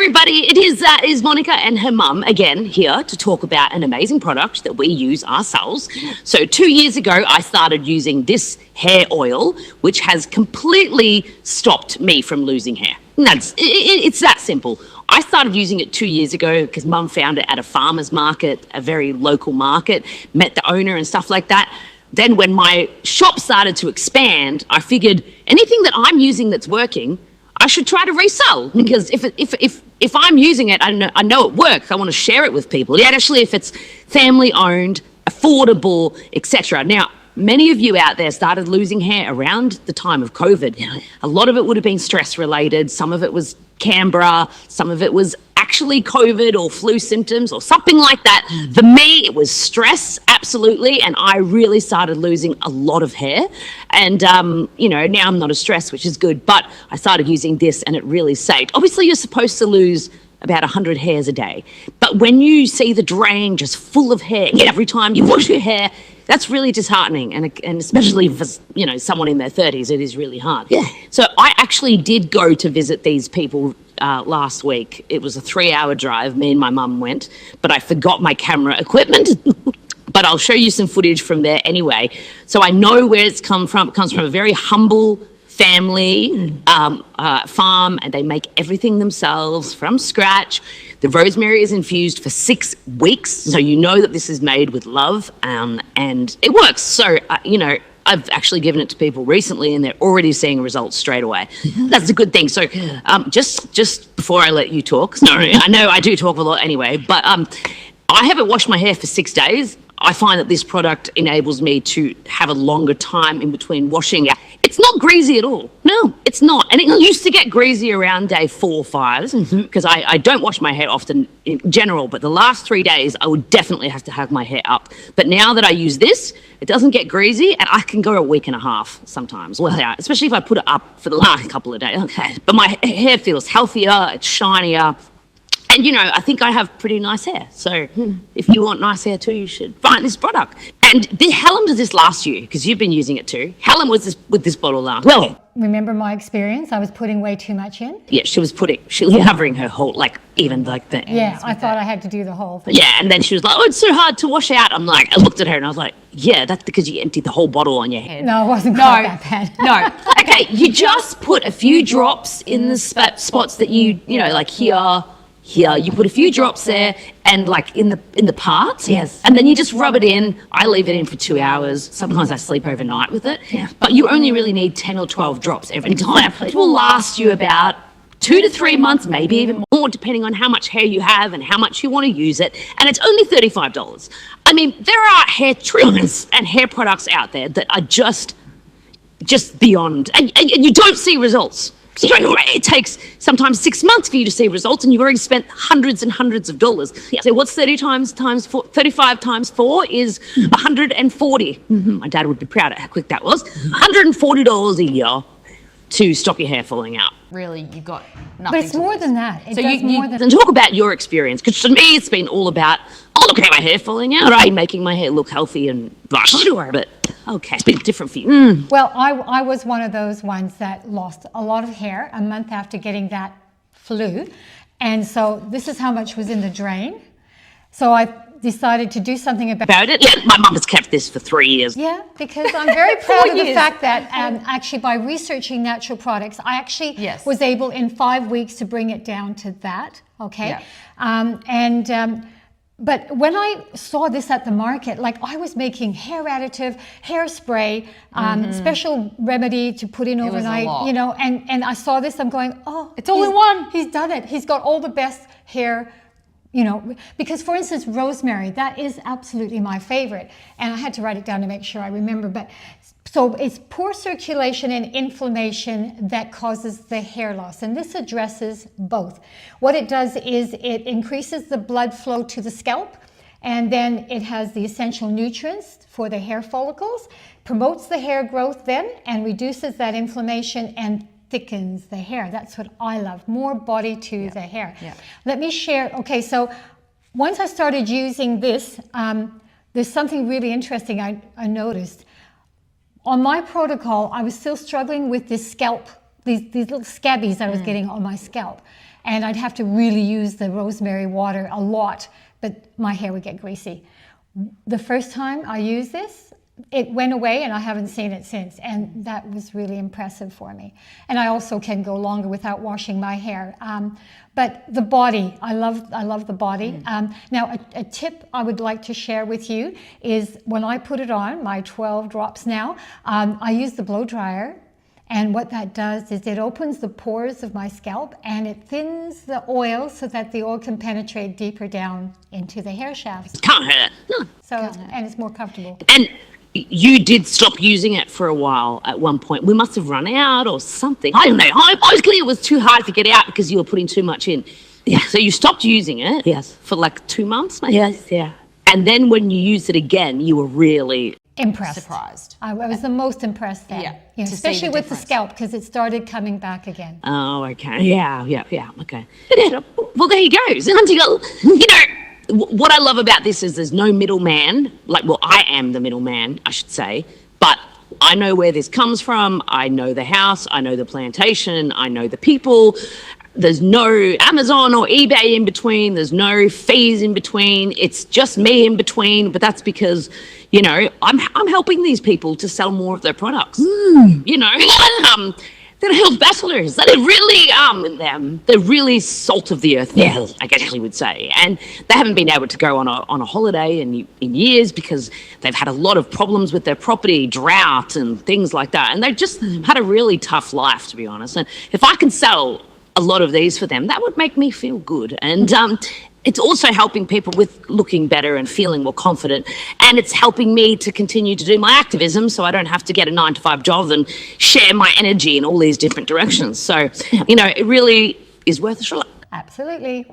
everybody, it is Monica and her mum again here to talk about an amazing product that we use ourselves. So 2 years ago, I started using this hair oil, which has completely stopped me from losing hair. And it's that simple. I started using it 2 years ago because mum found it at a farmer's market, a very local market, met the owner and stuff like that. Then when my shop started to expand, I figured anything that I'm using that's working, I should try to resell, because if I'm using it, I know it works. I want to share it with people. Yeah, actually, if it's family owned, affordable, etc. Now, many of you out there started losing hair around the time of COVID. A lot of it would have been stress related. Some of it was Canberra. Some of it was actually COVID or flu symptoms or something like that. For me, it was stress, absolutely, and I really started losing a lot of hair. And, now I'm not as stressed, which is good, but I started using this and it really saved. Obviously, you're supposed to lose about 100 hairs a day, but when you see the drain just full of hair every time you wash your hair, that's really disheartening, and especially for someone in their 30s, it is really hard. Yeah. So I actually did go to visit these people last week. It was a 3-hour drive. Me and my mum went, but I forgot my camera equipment. But I'll show you some footage from there anyway. So I know where it's come from. It comes from a very humble family farm, and they make everything themselves from scratch. The rosemary is infused for 6 weeks, so you know that this is made with love, and it works. So, I've actually given it to people recently, and they're already seeing results straight away. That's a good thing. So, just before I let you talk, sorry, I know I do talk a lot anyway, but I haven't washed my hair for 6 days. I find that this product enables me to have a longer time in between washing. It's not greasy at all. No, it's not. And it used to get greasy around day 4 or 5 because I don't wash my hair often in general, but the last 3 days I would definitely have to have my hair up. But now that I use this, it doesn't get greasy, and I can go a week and a half sometimes. Well, yeah, especially if I put it up for the last couple of days. Okay. But my hair feels healthier, it's shinier. And, I think I have pretty nice hair. So if you want nice hair too, you should find this product. And how long does this last you? Because you've been using it too. How long was this with this bottle last? Well, remember my experience? I was putting way too much in. Yeah, she was covering her whole, even the Yeah, I thought I had to do the whole thing. Yeah, and then she was like, oh, it's so hard to wash out. I looked at her and I was like, yeah, that's because you emptied the whole bottle on your head. No, it wasn't quite that bad. No. Okay, you just put a few drops in the spots that you like here, you put a few drops there, and in the parts, yes, and then you just rub it in. I leave it in for 2 hours. Sometimes I sleep overnight with it, but you only really need 10 or 12 drops every time. It will last you about 2 to 3 months, maybe even more, depending on how much hair you have and how much you want to use it. And it's only $35. I mean, there are hair treatments and hair products out there that are just beyond, and you don't see results. It takes sometimes 6 months for you to see results, and you've already spent hundreds and hundreds of dollars. So what's 35 times 4 is 140. My dad would be proud of how quick that was. $140 a year to stop your hair falling out. Really, you've got nothing. But it's more than that. So and talk about your experience, because for me it's been all about, look at my hair falling out, right? Making my hair look healthy and sure, but okay, it's been different for you. Well, I was one of those ones that lost a lot of hair a month after getting that flu, and so this is how much was in the drain. So I decided to do something about it. Yeah, my mum has kept this for 3 years. Yeah, because I'm very proud of the fact that actually by researching natural products, I actually was able in 5 weeks to bring it down to that. Okay, but when I saw this at the market, I was making hair additive, hairspray, special remedy to put in overnight, and I saw this, I'm going, it's all in one. He's done it. He's got all the best hair, because for instance, rosemary, that is absolutely my favorite. And I had to write it down to make sure I remember, but so it's poor circulation and inflammation that causes the hair loss. And this addresses both. What it does is it increases the blood flow to the scalp, and then it has the essential nutrients for the hair follicles, promotes the hair growth then, and reduces that inflammation and thickens the hair. That's what I love, more body to the hair. Let me share, okay, so once I started using this, there's something really interesting I noticed. On my protocol, I was still struggling with this scalp, these little scabbies I was getting on my scalp. and I'd have to really use the rosemary water a lot, but my hair would get greasy. The first time I used this, it went away and I haven't seen it since, and that was really impressive for me. And I also can go longer without washing my hair. But the body, I love the body. Now a tip I would like to share with you is when I put it on, my 12 drops now, I use the blow dryer. And what that does is it opens the pores of my scalp and it thins the oil so that the oil can penetrate deeper down into the hair shafts. Can't hurt. No. So, and it's more comfortable. And you did stop using it for a while at one point. We must have run out or something. I don't know. I was clear it was too hard to get out because you were putting too much in. Yeah. So you stopped using it. Yes. For like 2 months, maybe? Yes. Yeah. And then when you used it again, you were really impressed. Surprised. I was the most impressed then. Yeah. You know, To see especially the with the difference. scalp because it started coming back again. Oh, okay. Yeah, okay. Well, there you go. You know, what I love about this is there's no middleman. Like, well, I am the middleman, I should say. But I know where this comes from. I know the house. I know the plantation. I know the people. There's no Amazon or eBay in between. There's no fees in between. It's just me in between. But that's because, you know, I'm helping these people to sell more of their products. You know, they're health bachelors. They're really they're really salt of the earth. Yeah, I guess you would say. And they haven't been able to go on a holiday in years because they've had a lot of problems with their property, drought and things like that. And they've just had a really tough life, to be honest. And if I can sell a lot of these for them, that would make me feel good. And it's also helping people with looking better and feeling more confident. And it's helping me to continue to do my activism so I don't have to get a 9-to-5 job and share my energy in all these different directions. So, you know, it really is worth a shot. Absolutely.